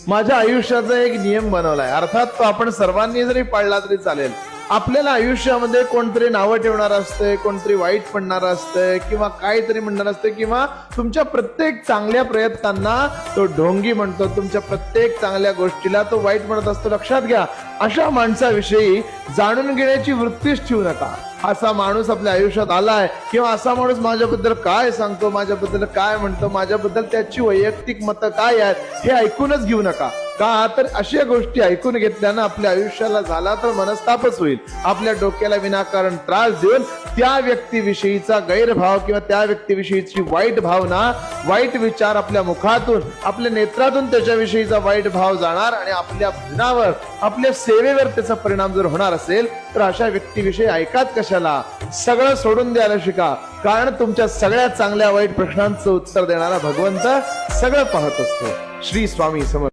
माझ्या आयुष्याचा एक नियम बनवलाय, अर्थात तो आपण सर्वांनी जरी पाळला तरी चालेल. आपल्याला आयुष्यामध्ये कोणतरी नावं ठेवणार असते, कोणतरी वाईट म्हणणार असतंय किंवा काहीतरी म्हणणार असते, किंवा तुमच्या प्रत्येक चांगल्या प्रयत्नांना तो ढोंगी म्हणतो, तुमच्या प्रत्येक चांगल्या गोष्टीला तो वाईट म्हणत असतो. लक्षात घ्या, अशा माणसाविषयी जाणून घेण्याची वृत्तीच ठेवू नका. असा माणूस आपल्या आयुष्यात आलाय किंवा असा माणूस माझ्याबद्दल काय सांगतो, माझ्याबद्दल काय म्हणतो, माझ्याबद्दल त्याची वैयक्तिक मतं काय आहेत हे ऐकूनच घेऊ नका. का तर अशा गोष्टी ऐकून घेतल्यानं आपल्या आयुष्याला झाला तर मनस्तापच होईल. आपल्या डोक्याला विनाकारण त्रास देऊन त्या व्यक्तीविषयीचा गैरभाव किंवा त्या व्यक्तीविषयीची वाईट भावना, वाईट विचार आपल्या मुखातून, आपल्या नेत्रातून त्याच्याविषयीचा वाईट भाव जाणार आणि आपल्या जीवनावर, आपल्या सेवेवर त्याचा परिणाम जर होणार असेल तर अशा व्यक्तीविषयी ऐकाच कशाला. सगळं सोडून द्यायला शिका, कारण तुमच्या सगळ्या चांगल्या वाईट प्रश्नांचं उत्तर देणारा भगवंत सगळं पाहत असतो. श्री स्वामी समर्थ.